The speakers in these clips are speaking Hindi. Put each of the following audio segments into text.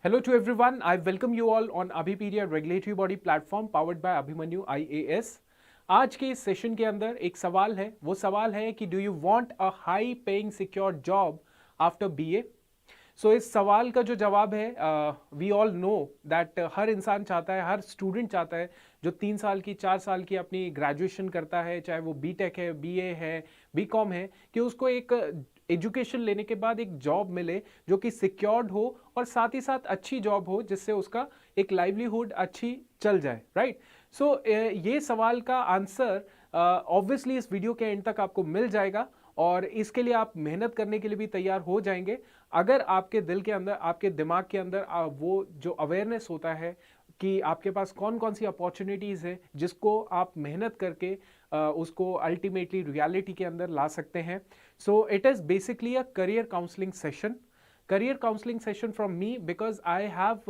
Hello to everyone. I welcome you all on Abhipedia regulatory body platform powered by Abhimanyu IAS. आज के इस सेशन के अंदर एक सवाल है, वो सवाल है कि do you want a high paying secure job after BA. So इस सवाल का जो जवाब है, वी ऑल नो दैट हर इंसान चाहता है, हर स्टूडेंट चाहता है जो 3 साल की 4 साल की अपनी ग्रेजुएशन करता है, चाहे वो बीटेक है, बीए है, बीकॉम है, कि उसको एक एजुकेशन लेने के बाद एक जॉब मिले जो कि सिक्योर्ड हो और साथ ही साथ अच्छी जॉब हो जिससे उसका एक लाइवलीहुड अच्छी चल जाए, राइट। सो ये सवाल का आंसर ऑब्वियसली इस वीडियो के एंड तक आपको मिल जाएगा और इसके लिए आप मेहनत करने के लिए भी तैयार हो जाएंगे अगर आपके दिल के अंदर, आपके दिमाग के अंदर वो जो अवेयरनेस होता है कि आपके पास कौन कौन सी अपॉर्चुनिटीज़ है जिसको आप मेहनत करके उसको अल्टीमेटली रियलिटी के अंदर ला सकते हैं। So it is basically a career counselling session, career counseling session from me because I have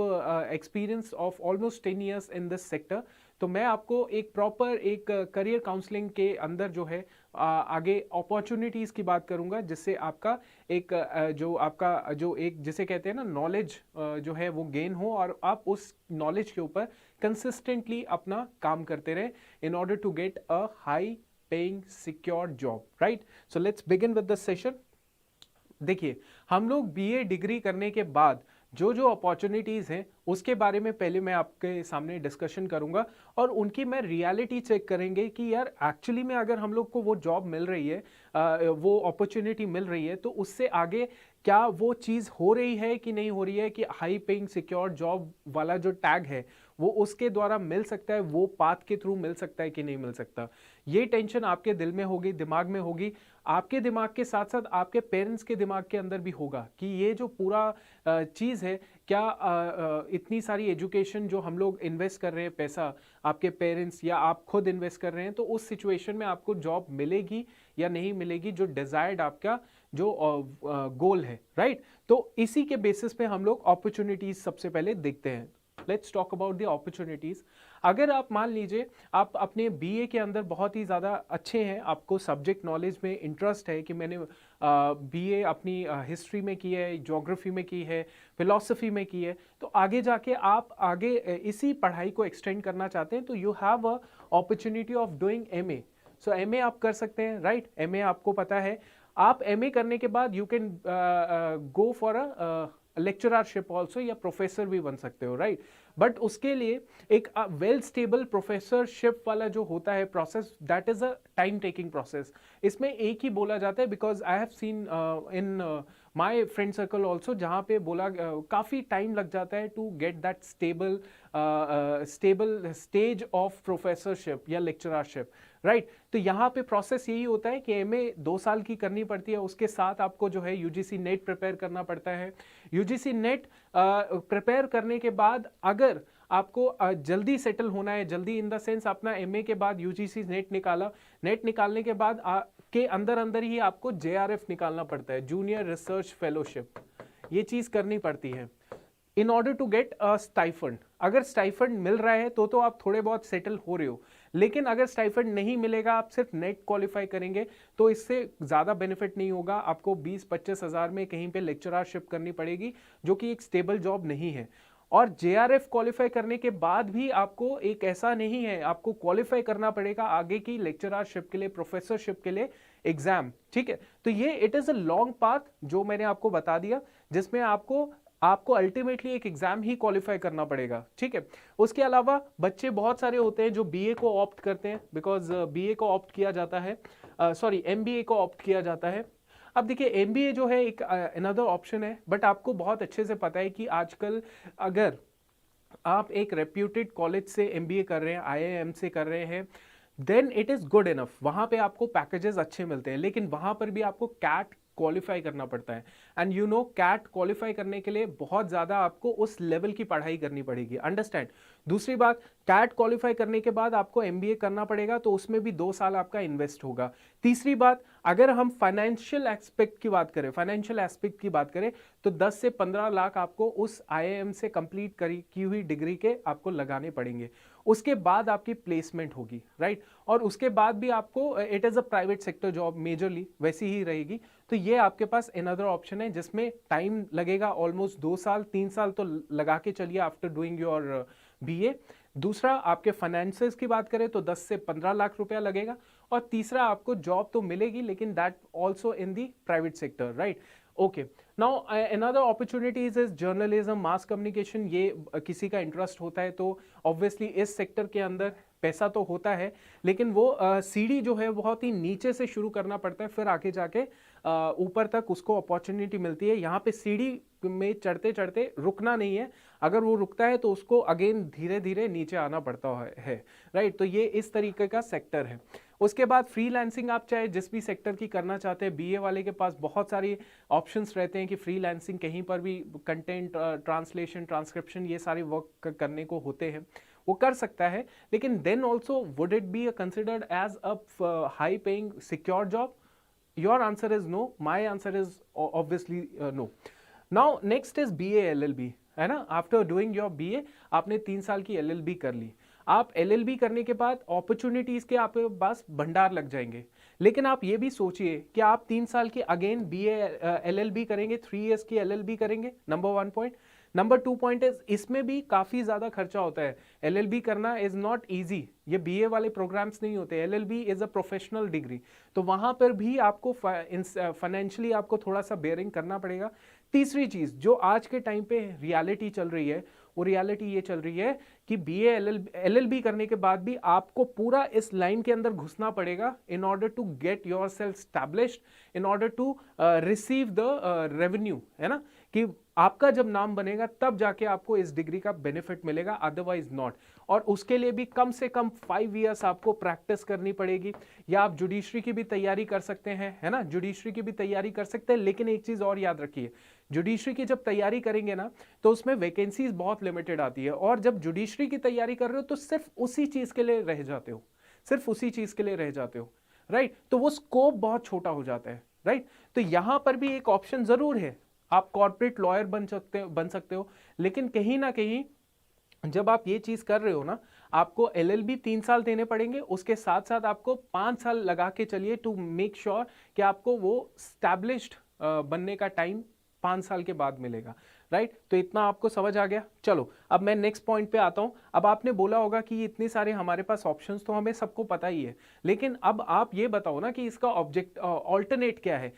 experience of almost 10 years in this sector। तो मैं आपको एक प्रॉपर एक करियर काउंसलिंग के अंदर जो है आगे अपॉर्चुनिटीज़ की बात करूंगा जिससे आपका एक जो आपका जो एक जिसे कहते हैं ना नॉलेज जो है वो गेन हो और आप उस नॉलेज के ऊपर कंसिस्टेंटली अपना काम करते रहें in order to get a high paying secure job, right. So let's begin with the session. देखिए, हम लोग बीए डिग्री करने के बाद जो जो अपॉर्चुनिटीज़ हैं उसके बारे में पहले मैं आपके सामने डिस्कशन करूंगा और उनकी मैं रियलिटी चेक करेंगे कि यार एक्चुअली में अगर हम लोग को वो जॉब मिल रही है, वो अपॉर्चुनिटी मिल रही है, तो उससे आगे क्या वो चीज़ हो रही है कि नहीं हो रही है, कि हाई पेइंग सिक्योर जॉब वाला जो टैग है वो उसके द्वारा मिल सकता है, वो पाथ के थ्रू मिल सकता है कि नहीं मिल सकता। ये टेंशन आपके दिल में होगी, दिमाग में होगी, आपके दिमाग के साथ साथ आपके पेरेंट्स के दिमाग के अंदर भी होगा कि ये जो पूरा चीज़ है, क्या इतनी सारी एजुकेशन जो हम लोग इन्वेस्ट कर रहे हैं, पैसा आपके पेरेंट्स या आप खुद इन्वेस्ट कर रहे हैं, तो उस सिचुएशन में आपको जॉब मिलेगी या नहीं मिलेगी, जो डिजायर्ड आपका जो गोल है, राइट। तो इसी के बेसिस पे हम लोग अपॉर्चुनिटीज सबसे पहले देखते हैं। Let's talk about the opportunities. अगर आप मान लीजिए आप अपने बीए के अंदर बहुत ही ज़्यादा अच्छे हैं, आपको सब्जेक्ट नॉलेज में इंटरेस्ट है कि मैंने बीए अपनी हिस्ट्री में की है, ज्योग्राफी में की है, फिलॉसफी में की है, तो आगे जाके आप आगे इसी पढ़ाई को एक्सटेंड करना चाहते हैं तो you have a opportunity of doing MA. So MA आप कर सकते हैं, राइट। एमए आपको पता है, आप एमए करने के बाद you can go for a lecturership also या प्रोफेसर भी बन सकते हो, राइट। बट उसके लिए एक वेल स्टेबल प्रोफेसरशिप वाला जो होता है process, that is a time taking process. इसमें एक ही बोला जाता है because I have seen in my friend circle also, जहाँ पे बोला काफ़ी टाइम लग जाता है to get that stable stage of professorship या लेक्चररशिप, राइट। तो यहाँ पे प्रोसेस यही होता है कि एमए 2 साल की करनी पड़ती है, उसके साथ आपको जो है यूजीसी नेट प्रिपेयर करना पड़ता है। यूजीसी नेट प्रिपेयर करने के बाद अगर आपको जल्दी सेटल होना है, जल्दी इन द सेंस अपना एमए के बाद यूजीसी नेट निकाला, नेट निकालने के बाद के अंदर अंदर ही आपको जेआरएफ निकालना पड़ता है, जूनियर रिसर्च फेलोशिप। ये चीज़ करनी पड़ती है in order to get a stipend. अगर स्टाइफंड मिल रहा है तो आप थोड़े बहुत सेटल हो रहे हो, लेकिन अगर स्टाइफंड नहीं मिलेगा, आप सिर्फ नेट क्वालिफाई करेंगे तो इससे ज़्यादा बेनिफिट नहीं होगा। आपको 20-25 हज़ार में कहीं पे लेक्चररशिप करनी पड़ेगी जो कि एक स्टेबल जॉब नहीं है। और जेआरएफ क्वालिफाई करने के बाद भी आपको एक ऐसा नहीं है, आपको क्वालिफाई करना पड़ेगा आगे की लेक्चररशिप के लिए, प्रोफेसरशिप के लिए एग्जाम, ठीक है। तो ये it is a long path जो मैंने आपको बता दिया, जिसमें आपको अल्टीमेटली एक एग्जाम ही क्वालिफाई करना पड़ेगा, ठीक है। उसके अलावा बच्चे बहुत सारे होते हैं जो बीए को ऑप्ट करते हैं, बिकॉज बीए को ऑप्ट किया जाता है, सॉरी एमबीए को ऑप्ट किया जाता है। अब देखिए, एमबीए जो है एक अनदर ऑप्शन है, बट आपको बहुत अच्छे से पता है कि आजकल अगर आप एक रेप्यूटेड कॉलेज से एमबीए कर रहे हैं, आईआईएम से कर रहे हैं, then it is good enough. वहाँ पे आपको पैकेजेस अच्छे मिलते हैं, लेकिन वहाँ पर भी आपको कैट क्वालिफाई करना पड़ता है। And you know, CAT qualify करने के लिए बहुत ज़्यादा आपको उस लेवल की पढ़ाई करनी पड़ेगी, अंडरस्टैंड। दूसरी बात, कैट क्वालिफाई करने के बाद आपको एमबीए करना पड़ेगा, तो उसमें भी 2 साल आपका इन्वेस्ट होगा। तीसरी बात, अगर हम फाइनेंशियल एस्पेक्ट की बात करें, तो 10 से 15 लाख आपको उस आईआईएम से कंप्लीट की हुई डिग्री के आपको लगाने पड़ेंगे। उसके बाद आपकी प्लेसमेंट होगी, राइट। और उसके बाद भी आपको it is a private sector job, majorly वैसी ही रहेगी, तो ये आपके पास अनदर ऑप्शन है जिसमें टाइम लगेगा ऑलमोस्ट 2 साल 3 साल तो लगा के चलिए आफ्टर डूइंग योर बीए। दूसरा आपके फाइनेंसेस की बात करें तो 10 से 15 लाख रुपया लगेगा। और तीसरा आपको जॉब तो मिलेगी लेकिन that also in the private sector, right. Okay, now another opportunities is journalism, mass communication. ये किसी का इंटरेस्ट होता है तो ऑब्वियसली इस सेक्टर के अंदर पैसा तो होता है, लेकिन वो सीढ़ी जो है बहुत ही नीचे से शुरू करना पड़ता है, फिर आगे जाके ऊपर तक उसको अपॉर्चुनिटी मिलती है। यहाँ पे सीढ़ी में चढ़ते चढ़ते रुकना नहीं है, अगर वो रुकता है तो उसको अगेन धीरे धीरे नीचे आना पड़ता है, राइट। तो ये इस तरीके का सेक्टर है। उसके बाद फ्रीलांसिंग, आप चाहे जिस भी सेक्टर की करना चाहते हैं, बीए वाले के पास बहुत सारी ऑप्शंस रहते हैं कि फ्रीलांसिंग कहीं पर भी कंटेंट ट्रांसलेशन, ट्रांसक्रिप्शन, ये सारे वर्क करने को होते हैं, वो कर सकता है। लेकिन then also would it be considered as a high paying secure job? Your answer is no, my answer is obviously no. Now next is BA LLB, है ना। आफ्टर डूइंग योर BA आपने 3 साल की LLB कर ली। आप LLB करने के बाद अपॉर्चुनिटीज के आपके पास भंडार लग जाएंगे। लेकिन आप ये भी सोचिए कि आप 3 साल की अगेन BA LLB करेंगे, 3 years की LLB करेंगे, number 1 point. Number 2 point is इसमें भी काफी ज्यादा खर्चा होता है। LLB करना इज नॉट इजी, ये BA वाले प्रोग्राम्स नहीं होते। LLB is a professional degree, तो वहां पर भी आपको फाइनेंशियली आपको थोड़ा सा बेयरिंग करना पड़ेगा। तीसरी चीज जो आज के टाइम पे रियलिटी चल रही है, वो रियलिटी ये चल रही है कि BA LLB करने के बाद भी आपको पूरा इस लाइन के अंदर घुसना पड़ेगा in order to get yourself established, in order to receive the revenue, है ना। कि आपका जब नाम बनेगा तब जाके आपको इस डिग्री का बेनिफिट मिलेगा, अदरवाइज नॉट। और उसके लिए भी कम से कम 5 years आपको प्रैक्टिस करनी पड़ेगी। या आप जुडिशरी की भी तैयारी कर सकते हैं, है ना, जुडिशरी की भी तैयारी कर सकते हैं। लेकिन एक चीज और याद रखिए, जुडिशरी की जब तैयारी करेंगे ना तो उसमें वैकेंसीज बहुत लिमिटेड आती है। और जब जुडिशरी की तैयारी कर रहे हो तो सिर्फ उसी चीज के लिए रह जाते हो, सिर्फ उसी चीज के लिए रह जाते हो, राइट। तो वो स्कोप बहुत छोटा हो जाता है, राइट। तो यहां पर भी एक ऑप्शन जरूर है, आप कॉर्पोरेट लॉयर बन सकते हो। लेकिन कहीं ना कहीं जब आप ये चीज कर रहे हो ना, आपको LLB 3 साल देने पड़ेंगे, उसके साथ साथ आपको 5 साल लगा के चलिए टू मेक श्योर कि आपको वो स्टैब्लिश्ड बनने का टाइम 5 साल के बाद मिलेगा, राइट। तो इतना आपको समझ आ गया। चलो अब मैं नेक्स्ट पॉइंट पे आता हूं। अब आपने बोला होगा कि इतने सारे हमारे पास ऑप्शंस तो हमें सबको पता ही है, लेकिन अब आप ये बताओ ना कि इसका ऑल्टरनेट क्या है।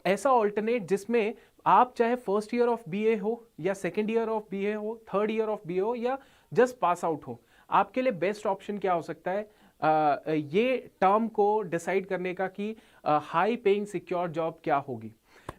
ऐसा ऑल्टरनेट जिसमें आप चाहे फर्स्ट ईयर ऑफ BA हो या सेकेंड ईयर ऑफ BA हो, थर्ड ईयर ऑफ BA हो या जस्ट पास आउट हो, आपके लिए बेस्ट ऑप्शन क्या हो सकता है ये टर्म को डिसाइड करने का कि हाई पेइंग सिक्योर जॉब क्या होगी।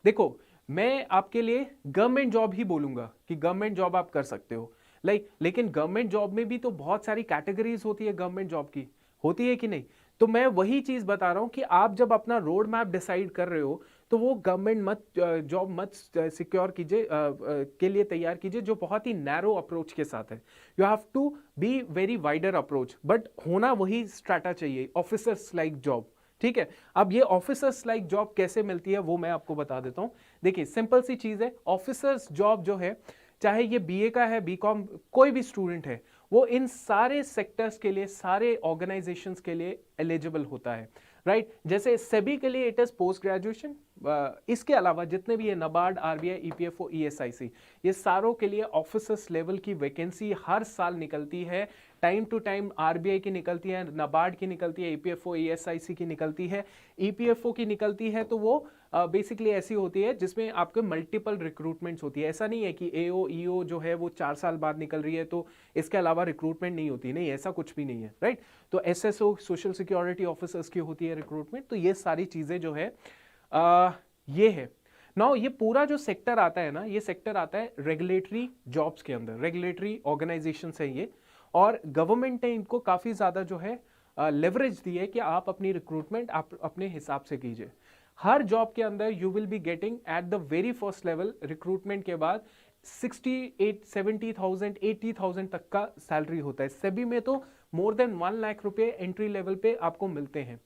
देखो, मैं आपके लिए गवर्नमेंट जॉब ही बोलूंगा कि गवर्नमेंट जॉब आप कर सकते हो, लेकिन गवर्नमेंट जॉब में भी तो बहुत सारी कैटेगरीज होती है, गवर्नमेंट जॉब की होती है कि नहीं। तो मैं वही चीज बता रहा हूं कि आप जब अपना रोड मैप डिसाइड कर रहे हो तो वो गवर्नमेंट जॉब मत सिक्योर कीजिए के लिए तैयार कीजिए जो बहुत ही नैरो अप्रोच के साथ है। You have to be very wider approach, but होना वही स्ट्रैटा चाहिए, ऑफिसर्स लाइक जॉब, ठीक है। अब ये ऑफिसर्स लाइक जॉब कैसे मिलती है वो मैं आपको बता देता हूं। देखिए सिंपल सी चीज है, ऑफिसर्स जॉब जो है, चाहे ये BA का है, BCom, कोई भी स्टूडेंट है, वो इन सारे सेक्टर्स के लिए, सारे ऑर्गेनाइजेशंस के लिए एलिजिबल होता है, राइट। जैसे सेबी के लिए इट इज पोस्ट ग्रेजुएशन, इसके अलावा जितने भी है NABARD, RBI, EPFO, ESIC, ये सारों के लिए ऑफिसर्स लेवल की वैकेंसी हर साल निकलती है। टाइम टू टाइम RBI की निकलती है, NABARD की निकलती है, EPFO, ESIC की निकलती है। EPFO की निकलती है तो वो बेसिकली ऐसी होती है जिसमें आपके मल्टीपल रिक्रूटमेंट्स होती है। ऐसा नहीं है कि AO EO जो है वो 4 साल बाद निकल रही है तो इसके अलावा रिक्रूटमेंट नहीं होती, नहीं, ऐसा कुछ भी नहीं है, राइट। तो SSO सोशल सिक्योरिटी ऑफिसर्स की होती है रिक्रूटमेंट। तो ये सारी चीजें जो है ये है। नाउ ये पूरा जो सेक्टर आता है ना, ये सेक्टर आता है रेगुलेटरी जॉब्स के अंदर, रेगुलेटरी ऑर्गेनाइजेशन है ये। और गवर्नमेंट ने इनको काफी ज्यादा जो है लेवरेज दी है कि आप अपनी रिक्रूटमेंट आप अपने हिसाब से कीजिए। हर जॉब के अंदर you will be getting at the very first level, recruitment के बाद 68, 70,000, 80,000 तक का सैलरी होता है। सेबी में तो मोर देन 1 लाख रुपए एंट्री लेवल पे आपको मिलते हैं।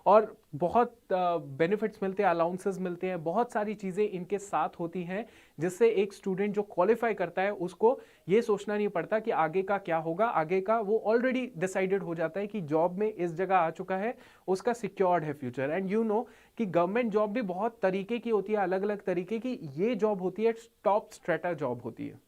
और बहुत बेनिफिट्स मिलते हैं, अलाउंसेस मिलते हैं, बहुत सारी चीज़ें इनके साथ होती हैं जिससे एक स्टूडेंट जो क्वालिफाई करता है उसको ये सोचना नहीं पड़ता कि आगे का क्या होगा। आगे का वो ऑलरेडी डिसाइडेड हो जाता है कि जॉब में इस जगह आ चुका है, उसका सिक्योर्ड है फ्यूचर। एंड यू नो कि गवर्नमेंट जॉब भी बहुत तरीके की होती है, अलग अलग तरीके की। ये जॉब होती है टॉप स्ट्रेटा जॉब होती है,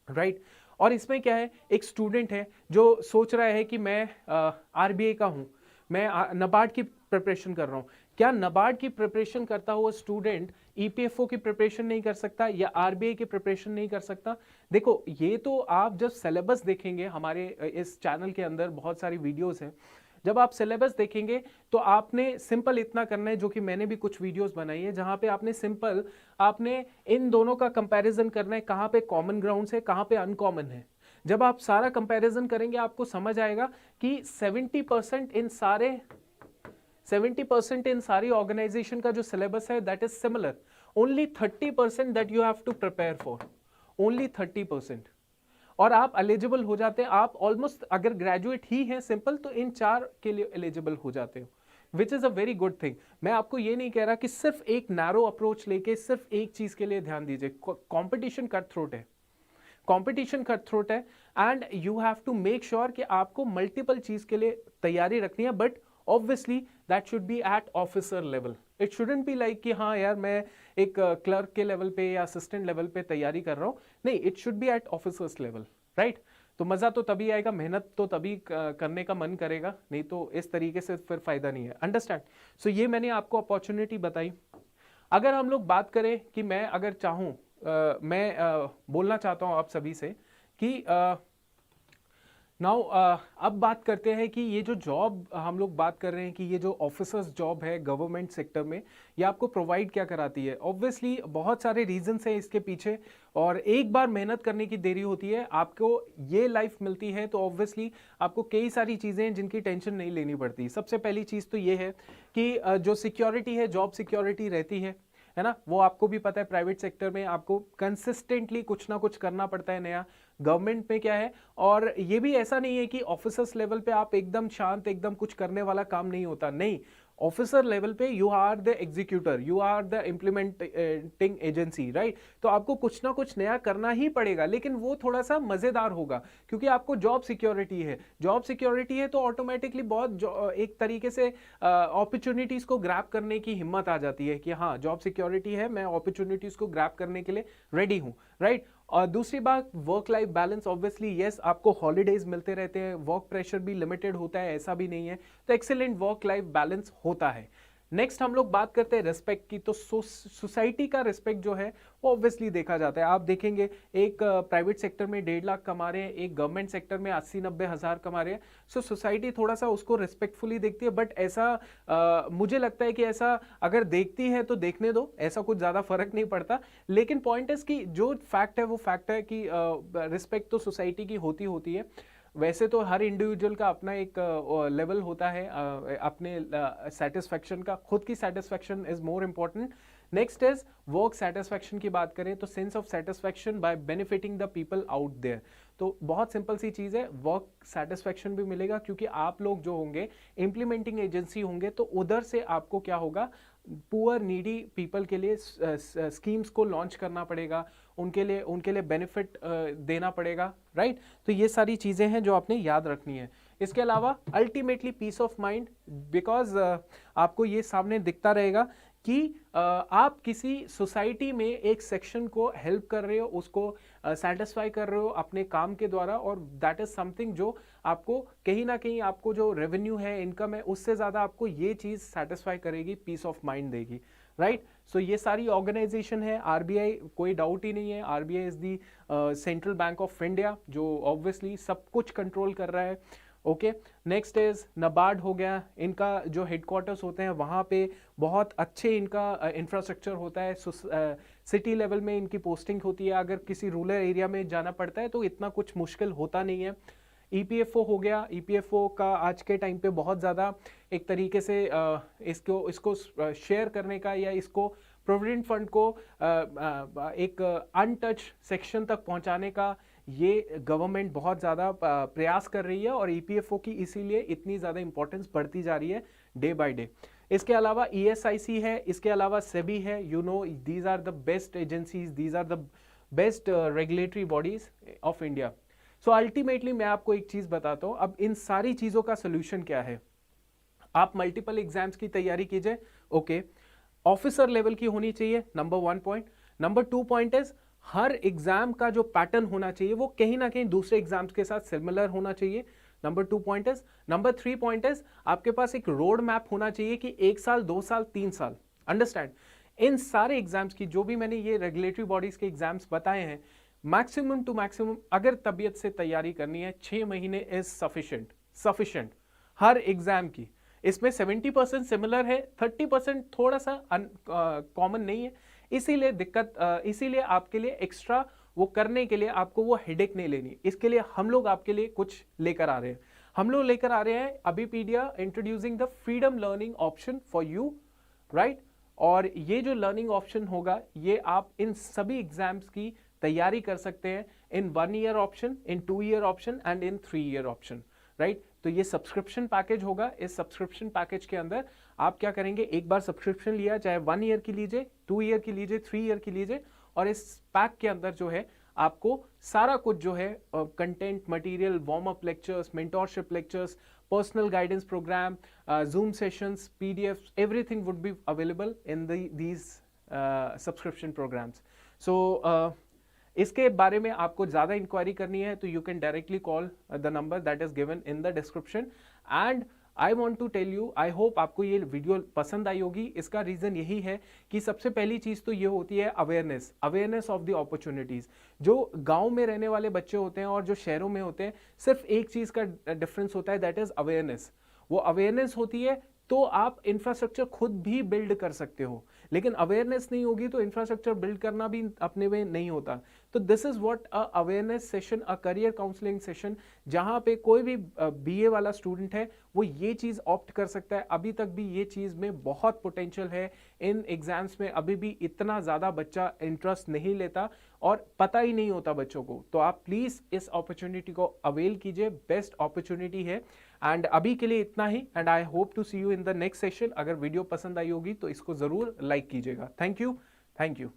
राइट। और इसमें क्या है, एक स्टूडेंट है जो सोच रहा है कि मैं आरबीआई का हूं, मैं नबार्ड की प्रिपरेशन कर रहा हूं। क्या नबार्ड की प्रिपरेशन करता हुआ स्टूडेंट ईपीएफओ की प्रिपरेशन नहीं कर सकता या आरबीआई की प्रिपरेशन नहीं कर सकता? देखो, ये तो आप जब सिलेबस देखेंगे, हमारे इस चैनल के अंदर बहुत सारी वीडियोस हैं, जब आप सिलेबस देखेंगे तो आपने सिंपल इतना करना है, जो कि मैंने भी कुछ वीडियोस बनाई है जहां पे आपने सिंपल आपने इन दोनों का कंपैरिजन करना है, कहां पे कॉमन ग्राउंड्स है, कहां पे अनकॉमन है। जब आप सारा कंपैरिजन करेंगे आपको समझ आएगा कि 70% इन सारी ऑर्गेनाइजेशन का जो सिलेबस है that is similar. Only 30% that you have to prepare for, only 30%। और आप एलिजिबल हो जाते हैं, आप ऑलमोस्ट अगर ग्रेजुएट ही हैं सिंपल तो इन 4 के लिए एलिजिबल हो जाते हो, which is a very good thing. मैं आपको ये नहीं कह रहा कि सिर्फ एक नैरो अप्रोच लेके सिर्फ एक चीज के लिए ध्यान दीजिए। कॉम्पिटिशन कट थ्रोट है, कॉम्पिटिशन कट थ्रोट है, and you have to make sure कि आपको मल्टीपल चीज के लिए तैयारी रखनी है। But obviously that should be at officer level. It shouldn't be like कि हाँ यार मैं एक क्लर्क के लेवल पे या असिस्टेंट लेवल पे तैयारी कर रहा हूं। नहीं, it should be at officers level, right. तो मजा तो तभी आएगा, मेहनत तो तभी करने का मन करेगा, नहीं तो इस तरीके से फिर फायदा नहीं है। अंडरस्टैंड? सो ये मैंने आपको अपॉर्चुनिटी बताई। अगर हम लोग बात करें कि मैं अगर चाहूं, मैं बोलना चाहता हूं आप सभी से कि नाउ अब बात करते हैं कि ये जो जॉब हम लोग बात कर रहे हैं कि ये जो ऑफिसर्स जॉब है गवर्नमेंट सेक्टर में, ये आपको प्रोवाइड क्या कराती है। ऑब्वियसली बहुत सारे रीजंस हैं इसके पीछे, और एक बार मेहनत करने की देरी होती है, आपको ये लाइफ मिलती है तो ऑब्वियसली आपको कई सारी चीज़ें हैं जिनकी टेंशन नहीं लेनी पड़ती। सबसे पहली चीज़ तो ये है कि जो सिक्योरिटी है, जॉब सिक्योरिटी रहती है ना, वो आपको भी पता है। प्राइवेट सेक्टर में आपको कंसिस्टेंटली कुछ ना कुछ करना पड़ता है नया। गवर्नमेंट में क्या है, और ये भी ऐसा नहीं है कि ऑफिसर्स लेवल पे आप एकदम शांत, एकदम कुछ करने वाला काम नहीं होता, नहीं। ऑफिसर लेवल पे you are the executor, you are the implementing agency, right. तो आपको कुछ ना कुछ नया करना ही पड़ेगा, लेकिन वो थोड़ा सा मजेदार होगा क्योंकि आपको जॉब सिक्योरिटी है। जॉब सिक्योरिटी है तो ऑटोमेटिकली बहुत एक तरीके से अपॉर्चुनिटीज को ग्रैब करने की हिम्मत आ जाती है कि हाँ जॉब सिक्योरिटी है, मैं अपॉर्चुनिटीज को ग्रैब करने के लिए रेडी हूँ, राइट। और दूसरी बात, work life balance. Obviously yes, आपको हॉलीडेज मिलते रहते हैं, वर्क प्रेशर भी लिमिटेड होता है, ऐसा भी नहीं है, तो एक्सीलेंट वर्क लाइफ बैलेंस होता है। नेक्स्ट हम लोग बात करते हैं रिस्पेक्ट की। तो सोसाइटी का रिस्पेक्ट जो है वो ऑब्वियसली देखा जाता है। आप देखेंगे एक प्राइवेट सेक्टर में 1.5 लाख कमा रहे हैं, एक गवर्नमेंट सेक्टर में 80-90 हज़ार कमा रहे हैं। सो सोसाइटी थोड़ा सा उसको रिस्पेक्टफुली देखती है, बट ऐसा मुझे लगता है कि ऐसा अगर देखती है तो देखने दो, ऐसा कुछ ज़्यादा फर्क नहीं पड़ता। लेकिन पॉइंट इज कि जो फैक्ट है वो फैक्ट है कि रिस्पेक्ट तो सोसाइटी की होती है। वैसे तो हर इंडिविजुअल का अपना एक लेवल होता है अपने सेटिस्फैक्शन का, खुद की satisfaction is more important. Next is work satisfaction की बात करें तो sense of satisfaction by benefiting the people out there. तो बहुत सिंपल सी चीज़ है, वर्क सेटिस्फैक्शन भी मिलेगा क्योंकि आप लोग जो होंगे इम्प्लीमेंटिंग एजेंसी होंगे, तो उधर से आपको क्या होगा, पुअर नीडी पीपल के लिए स्कीम्स को लॉन्च करना पड़ेगा, उनके लिए बेनिफिट देना पड़ेगा, राइट। तो ये सारी चीज़ें हैं जो आपने याद रखनी है। इसके अलावा ultimately peace of mind, because आपको ये सामने दिखता रहेगा कि आप किसी सोसाइटी में एक सेक्शन को हेल्प कर रहे हो, उसको सेटिस्फाई कर रहे हो अपने काम के द्वारा, और दैट इज समथिंग जो आपको कहीं ना कहीं आपको जो रेवेन्यू है, इनकम है, उससे ज़्यादा आपको ये चीज़ सेटिस्फाई करेगी, पीस ऑफ माइंड देगी, राइट। सो ये सारी ऑर्गेनाइजेशन है। आरबीआई, कोई डाउट ही नहीं है, RBI is the central bank of India जो ऑब्वियसली सब कुछ कंट्रोल कर रहा है। ओके, नेक्स्ट इज नबार्ड हो गया, इनका जो हेडक्वार्टर्स होते हैं वहाँ पे बहुत अच्छे इनका इंफ्रास्ट्रक्चर होता है। सिटी लेवल में इनकी पोस्टिंग होती है, अगर किसी रूरल एरिया में जाना पड़ता है तो इतना कुछ मुश्किल होता नहीं है। ईपीएफओ हो गया, ईपीएफओ का आज के टाइम पे बहुत ज़्यादा एक तरीके से इसको शेयर करने का या इसको प्रोविडेंट फंड को एक अनटच सेक्शन तक पहुंचाने का ये गवर्नमेंट बहुत ज़्यादा प्रयास कर रही है और ईपीएफओ की इसीलिए इतनी ज़्यादा इंपॉर्टेंस बढ़ती जा रही है डे बाय डे। इसके अलावा ईएसआईसी है, इसके अलावा सेबी है, you know these are the best agencies, these are the best regulatory bodies of India. So ultimately मैं आपको एक चीज़ बताता हूँ, अब इन सारी चीज़ों का सोल्यूशन क्या है। आप मल्टीपल एग्जाम्स की तैयारी कीजिए, ओके, ऑफिसर लेवल की होनी चाहिए, number 1 point. Number 2 point is her exam का जो पैटर्न होना चाहिए वो कहीं ना कहीं दूसरे एग्जाम्स के साथ सिमिलर होना चाहिए, number 2 point is. Number 3 point is आपके पास एक रोड मैप होना चाहिए कि 1 साल 2 साल 3 साल, अंडरस्टैंड। इन सारे एग्जाम्स की जो भी मैंने ये रेगुलेटरी बॉडीज के एग्जाम्स बताए हैं, मैक्सिमम टू मैक्सिमम अगर तबीयत से तैयारी करनी है 6 महीने इज सफिशिएंट हर एग्जाम की। इसमें 70% सिमिलर है, 30% थोड़ा सा कॉमन नहीं है, इसीलिए दिक्कत, इसीलिए आपके लिए एक्स्ट्रा वो करने के लिए आपको वो हेडेक नहीं लेनी। इसके लिए हम लोग आपके लिए कुछ लेकर आ रहे हैं। हम लोग लेकर आ रहे हैं अबीपीडिया introducing the freedom learning option for you, right. और ये जो लर्निंग ऑप्शन होगा ये आप इन सभी एग्जाम्स की तैयारी कर सकते हैं इन 1 year option, in 2 year option and in 3 year option, right. तो ये सब्सक्रिप्शन पैकेज होगा। इस सब्सक्रिप्शन पैकेज के अंदर आप क्या करेंगे, एक बार सब्सक्रिप्शन लिया, चाहे 1 ईयर की लीजिए, 2 ईयर की लीजिए, 3 ईयर की लीजिए, और इस पैक के अंदर जो है आपको सारा कुछ जो है content material, warm up lectures, mentorship lectures, personal guidance program, Zoom sessions, PDF, everything would be available in these subscription programs. So इसके बारे में आपको ज़्यादा इंक्वायरी करनी है तो you can directly call the number that is given in the description. And I want to tell you, I hope आपको ये वीडियो पसंद आई होगी। इसका रीज़न यही है कि सबसे पहली चीज़ तो ये होती है अवेयरनेस ऑफ द अपॉर्चुनिटीज़। जो गांव में रहने वाले बच्चे होते हैं और जो शहरों में होते हैं, सिर्फ एक चीज़ का डिफरेंस होता है, दैट इज़ अवेयरनेस। वो अवेयरनेस होती है तो आप इंफ्रास्ट्रक्चर खुद भी बिल्ड कर सकते हो, लेकिन अवेयरनेस नहीं होगी तो इंफ्रास्ट्रक्चर बिल्ड करना भी अपने में नहीं होता। तो this is what a awareness session, a career counselling session, जहां पे कोई भी बीए वाला स्टूडेंट है वो ये चीज ऑप्ट कर सकता है। अभी तक भी ये चीज में बहुत पोटेंशियल है। इन एग्जाम्स में अभी भी इतना ज्यादा बच्चा इंटरेस्ट नहीं लेता और पता ही नहीं होता बच्चों को। तो आप प्लीज इस अपॉर्चुनिटी को अवेल कीजिए, बेस्ट अपॉर्चुनिटी है। एंड अभी के लिए इतना ही, and I hope to see you in the next session. अगर वीडियो पसंद आई होगी तो इसको जरूर लाइक कीजिएगा। Thank you.